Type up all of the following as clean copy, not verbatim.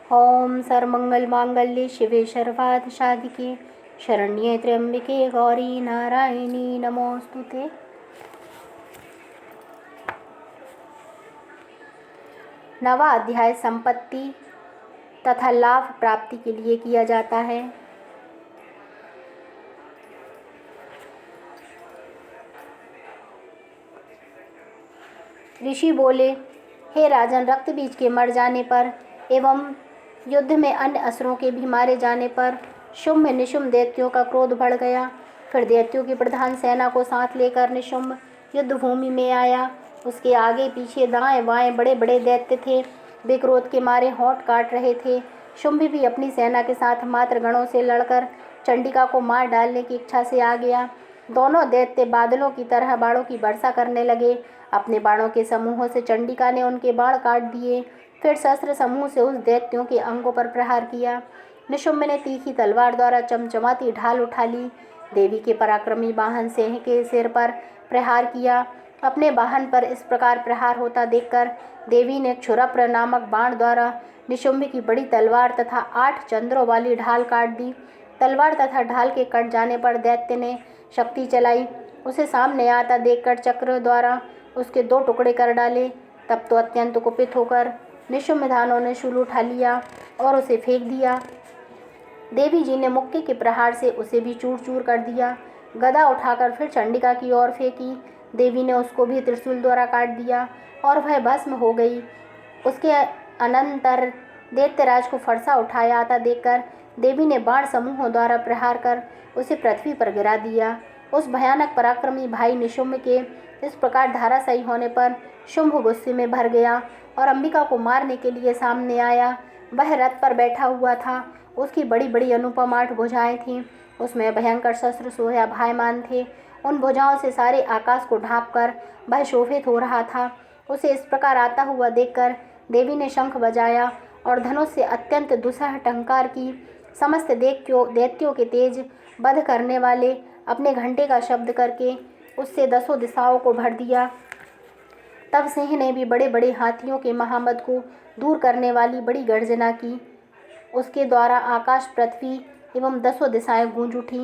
ओम सर्वमंगल मांगल्ये शिवे सर्वार्थ साधिके शरण्ये त्र्यंबिके गौरी नारायणी नमोस्तुते। नवा अध्याय संपत्ति तथा लाभ प्राप्ति के लिए किया जाता है। ऋषि बोले, हे राजन, रक्त बीज के मर जाने पर एवं युद्ध में अन्य असुरों के भी मारे जाने पर शुंभ निशुंभ दैत्यों का क्रोध बढ़ गया। फिर दैत्यों की प्रधान सेना को साथ लेकर निशुंभ युद्ध भूमि में आया। उसके आगे पीछे दाएं बाएं बड़े बड़े दैत्य थे। वे क्रोध के मारे होंठ काट रहे थे। शुंभ भी अपनी सेना के साथ मात्र गणों से लड़कर चंडिका को मार डालने की इच्छा से आ गया। दोनों दैत्य बादलों की तरह बाणों की वर्षा करने लगे। अपने बाणों के समूहों से चंडिका ने उनके बाण काट दिए। फिर शस्त्र समूह से उस दैत्यों के अंगों पर प्रहार किया। निशुंभ ने तीखी तलवार द्वारा चमचमाती ढाल उठा ली। देवी के पराक्रमी वाहन सिंह के सिर पर प्रहार किया। अपने वाहन पर इस प्रकार प्रहार होता देखकर देवी ने क्षुरप्र नामक बाण द्वारा निशुंभ की बड़ी तलवार तथा 8 चंद्रों वाली ढाल काट दी। तलवार तथा ढाल के कट जाने पर दैत्य ने शक्ति चलाई। उसे सामने आता देखकर चक्र द्वारा उसके 2 टुकड़े कर डाले। तब तो अत्यंत कुपित होकर निशुंभधानों ने शूल उठा लिया और उसे फेंक दिया। देवी जी ने मुक्के के प्रहार से उसे भी चूर चूर कर दिया। गदा उठाकर फिर चंडिका की ओर फेंकी। देवी ने उसको भी त्रिशूल द्वारा काट दिया और वह भस्म हो गई। उसके अनंतर दैत्यराज को फरसा उठाया आता देखकर देवी ने बाण समूहों द्वारा प्रहार कर उसे पृथ्वी पर गिरा दिया। उस भयानक पराक्रमी भाई निशुंभ के इस प्रकार धराशायी होने पर शुंभ गुस्से में भर गया और अंबिका को मारने के लिए सामने आया। वह रथ पर बैठा हुआ था। उसकी बड़ी बड़ी अनुपम 8 भुजाएं थीं। उसमें भयंकर शस्त्र सोया भायमान थे। उन भुजाओं से सारे आकाश को ढांपकर वह शोभित हो रहा था। उसे इस प्रकार आता हुआ देखकर देवी ने शंख बजाया और धनुष से अत्यंत दुस्सह टंकार की। समस्त दैत्यों के तेज वध करने वाले अपने घंटे का शब्द करके उससे 10 दिशाओं को भर दिया। तब सिंह ने भी बड़े बड़े हाथियों के महामद को दूर करने वाली बड़ी गर्जना की। उसके द्वारा आकाश, पृथ्वी एवं 10 दिशाएं गूंज उठी।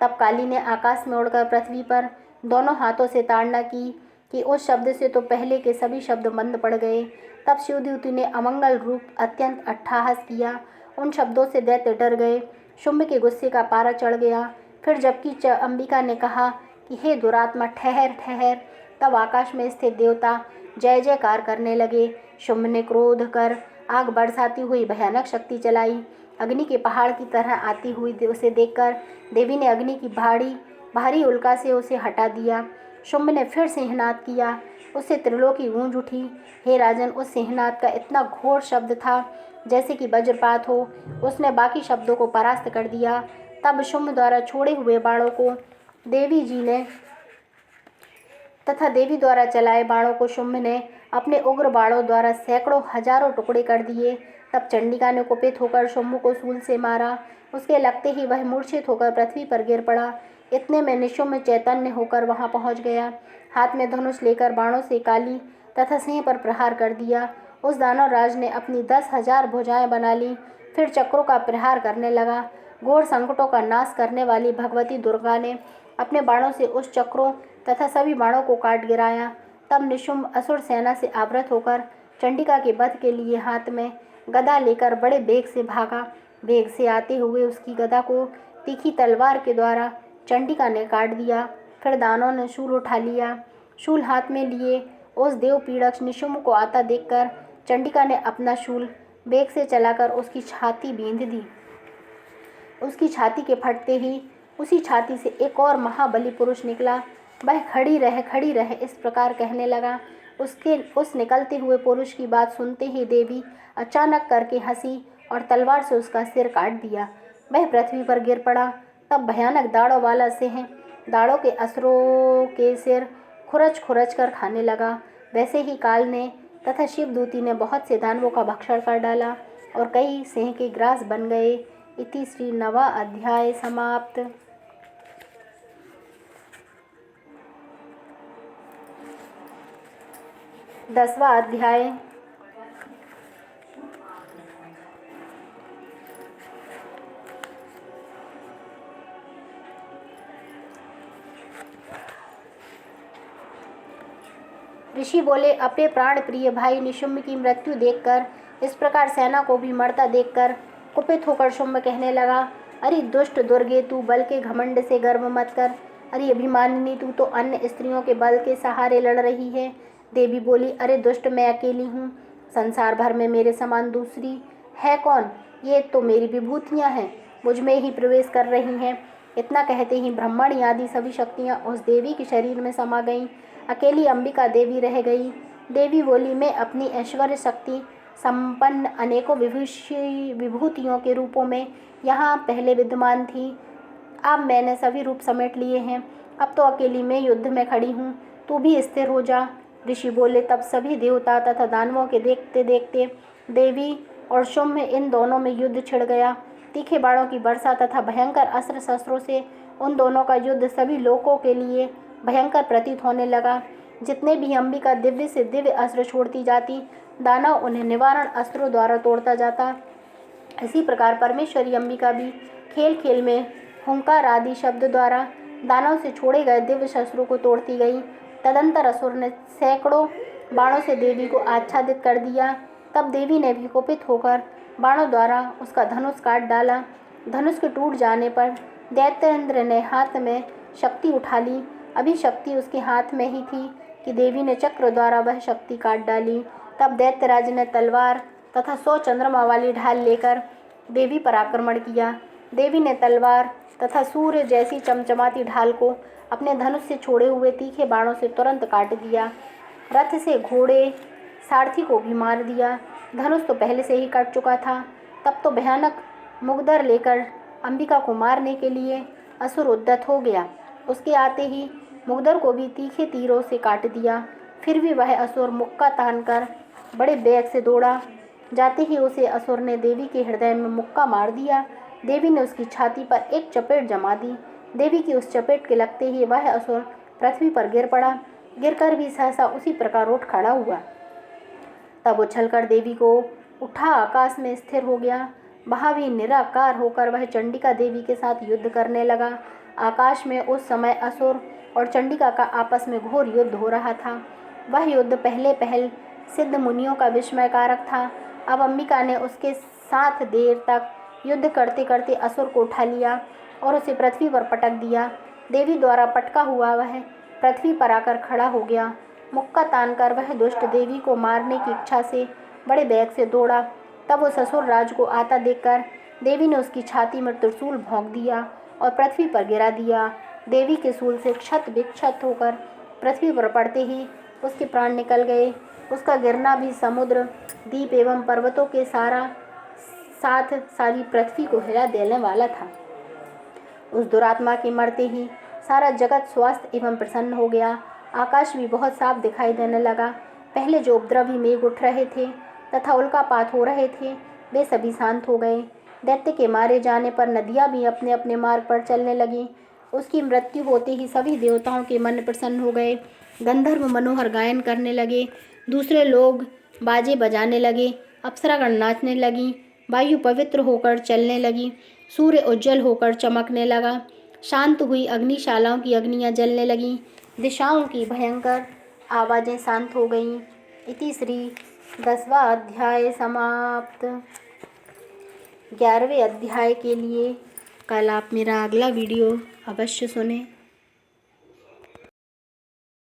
तब काली ने आकाश में उड़कर पृथ्वी पर दोनों हाथों से ताड़ना की कि उस शब्द से तो पहले के सभी शब्द मंद पड़ गए। तब शिवदूती ने अमंगल रूप अत्यंत अट्टहास किया। उन शब्दों से दैत्य डर गए। शुंभ के गुस्से का पारा चढ़ गया। फिर जबकि अंबिका ने कहा कि हे दुरात्मा, ठहर ठहर, तब आकाश में स्थित देवता जय जयकार करने लगे। शुंभ ने क्रोध कर आग बरसाती हुई भयानक शक्ति चलाई। अग्नि के पहाड़ की तरह आती हुई उसे देखकर देवी ने अग्नि की भारी उल्का से उसे हटा दिया। शुंभ ने फिर सिंहनाद किया। उससे त्रिलोकी गूंज उठी। हे राजन, उस सिंहनाद का इतना घोर शब्द था जैसे कि वज्रपात हो। उसने बाकी शब्दों को परास्त कर दिया। तब शुंभ द्वारा छोड़े हुए बाणों को देवी जी ने तथा देवी द्वारा चलाए बाणों को शुंभ ने अपने उग्र बाणों द्वारा सैकड़ों हजारों टुकड़े कर दिए। तब चंडिका ने कुपित होकर शुंभ को शूल से मारा। उसके लगते ही वह मूर्छित होकर पृथ्वी पर गिर पड़ा। इतने में निशुंभ चैतन्य होकर वहां पहुंच गया। हाथ में धनुष लेकर बाणों से काली तथा सिंह पर प्रहार कर दिया। उस दानव राज ने अपनी 10,000 भुजाएं बना ली। फिर चक्रों का प्रहार करने लगा। घोर संकटों का नाश करने वाली भगवती दुर्गा ने अपने बाणों से उस चक्रों तथा सभी बाणों को काट गिराया। तब निशुंभ असुर सेना से आवृत होकर चंडिका के वध के लिए हाथ में गदा लेकर बड़े वेग से भागा। वेग से आते हुए उसकी गदा को तीखी तलवार के द्वारा चंडिका ने काट दिया। फिर दानों ने शूल उठा लिया। शूल हाथ में लिए उस देव पीड़क निशुंभ को आता देखकर चंडिका ने अपना शूल वेग से चलाकर उसकी छाती बींध दी। उसकी छाती के फटते ही उसी छाती से एक और महाबली पुरुष निकला। वह खड़ी रह इस प्रकार कहने लगा। उस निकलते हुए पुरुष की बात सुनते ही देवी अचानक करके हंसी और तलवार से उसका सिर काट दिया। वह पृथ्वी पर गिर पड़ा। तब भयानक दाढ़ों वाला सिंह दाढ़ों के असुरों के सिर खुरच खुरच कर खाने लगा। वैसे ही काल ने तथा शिवदूती ने बहुत से दानवों का भक्षण कर डाला और कई सिंह के ग्रास बन गए। इति श्री नवा अध्याय समाप्त। 10वां अध्याय। ऋषि बोले, अपने प्राण प्रिय भाई निशुम्भ की मृत्यु देखकर, इस प्रकार सेना को भी मरता देखकर कुपित होकर शुम्भ कहने लगा, अरे दुष्ट दुर्गे, तू बल के घमंड से गर्व मत कर। अरे अभिमानिनी, तू तो अन्य स्त्रियों के बल के सहारे लड़ रही है। देवी बोली, अरे दुष्ट, मैं अकेली हूँ, संसार भर में मेरे समान दूसरी है कौन? ये तो मेरी विभूतियाँ हैं, मुझ में ही प्रवेश कर रही हैं। इतना कहते ही ब्रह्मांड आदि सभी शक्तियाँ उस देवी के शरीर में समा गईं। अकेली अंबिका देवी रह गई। देवी बोली, मैं अपनी ऐश्वर्य शक्ति संपन्न अनेकों विभूतियों के रूपों में यहाँ पहले विद्यमान थी, अब मैंने सभी रूप समेट लिए हैं। अब तो अकेली मैं युद्ध में खड़ी हूँ, तू भी स्थिर हो जा। ऋषि बोले, तब सभी देवता तथा दानवों के देखते देखते देवी और शुम्भ इन दोनों में युद्ध छिड़ गया। तीखे बाणों की वर्षा तथा भयंकर अस्त्र शस्त्रों से उन दोनों का युद्ध सभी लोगों के लिए भयंकर प्रतीत होने लगा। जितने भी अंबिका दिव्य से दिव्य अस्त्र छोड़ती जाती, दानव उन्हें निवारण अस्त्रों द्वारा तोड़ता जाता। इसी प्रकार परमेश्वरी अंबिका भी खेल खेल में हुंकार आदि शब्द द्वारा दानव से छोड़े गए दिव्य शस्त्रों को तोड़ती गई। तदंतर असुर ने सैकड़ों बाणों से देवी को आच्छादित कर दिया। तब देवी ने भी कुपित होकर बाणों द्वारा उसका धनुष काट डाला। धनुष के टूट जाने पर दैत्येंद्र ने हाथ में शक्ति उठा ली। अभी शक्ति उसके हाथ में ही थी कि देवी ने चक्र द्वारा वह शक्ति काट डाली। तब दैत्यराज ने तलवार तथा 100 चंद्रमा वाली ढाल लेकर देवी पर आक्रमण किया। देवी ने तलवार तथा सूर्य जैसी चमचमाती ढाल को अपने धनुष से छोड़े हुए तीखे बाणों से तुरंत काट दिया। रथ से घोड़े सारथी को भी मार दिया। धनुष तो पहले से ही कट चुका था। तब तो भयानक मुगदर लेकर अंबिका को मारने के लिए असुर उद्यत हो गया। उसके आते ही मुगदर को भी तीखे तीरों से काट दिया। फिर भी वह असुर मुक्का तानकर बड़े वेग से दौड़ा। जाते ही उसे असुर ने देवी के हृदय में मुक्का मार दिया। देवी ने उसकी छाती पर एक चपेट जमा दी। देवी की उस चपेट के लगते ही वह असुर पृथ्वी पर गिर पड़ा। गिरकर भी सहसा उसी प्रकार उठ खड़ा हुआ। तब उछलकर देवी को उठा आकाश में स्थिर हो गया। वहाँ भी निराकार होकर वह चंडिका देवी के साथ युद्ध करने लगा। आकाश में उस समय असुर और चंडिका का आपस में घोर युद्ध हो रहा था। वह युद्ध पहल सिद्ध मुनियों का विस्मयकारक था। अब अंबिका ने उसके साथ देर तक युद्ध करते करते असुर को उठा लिया और उसे पृथ्वी पर पटक दिया। देवी द्वारा पटका हुआ वह पृथ्वी पर आकर खड़ा हो गया। मुक्का तानकर वह दुष्ट देवी को मारने की इच्छा से बड़े वेग से दौड़ा। तब उस असुर राज को आता देखकर देवी ने उसकी छाती में त्रिशूल भोंक दिया और पृथ्वी पर गिरा दिया। देवी के शूल से क्षत विक्षत होकर पृथ्वी पर पड़ते ही उसके प्राण निकल गए। उसका गिरना भी समुद्र, द्वीप एवं पर्वतों के साथ सारी पृथ्वी को हिला देने वाला था। उस दुरात्मा के मरते ही सारा जगत स्वस्थ एवं प्रसन्न हो गया। आकाश भी बहुत साफ दिखाई देने लगा। पहले जो उपद्रवी मेघ उठ रहे थे तथा उल्कापात हो रहे थे, वे सभी शांत हो गए। दैत्य के मारे जाने पर नदियाँ भी अपने अपने मार्ग पर चलने लगीं। उसकी मृत्यु होते ही सभी देवताओं के मन प्रसन्न हो गए। गंधर्व मनोहर गायन करने लगे, दूसरे लोग बाजे बजाने लगे, अप्सरागण नाचने लगीं, वायु पवित्र होकर चलने लगी, सूर्य उज्जवल होकर चमकने लगा, शांत हुई अग्निशालाओं की अग्नियाँ जलने लगीं, दिशाओं की भयंकर आवाज़ें शांत हो गईं। इति श्री 10वां अध्याय समाप्त। 11वें अध्याय के लिए कल आप मेरा अगला वीडियो अवश्य सुनें।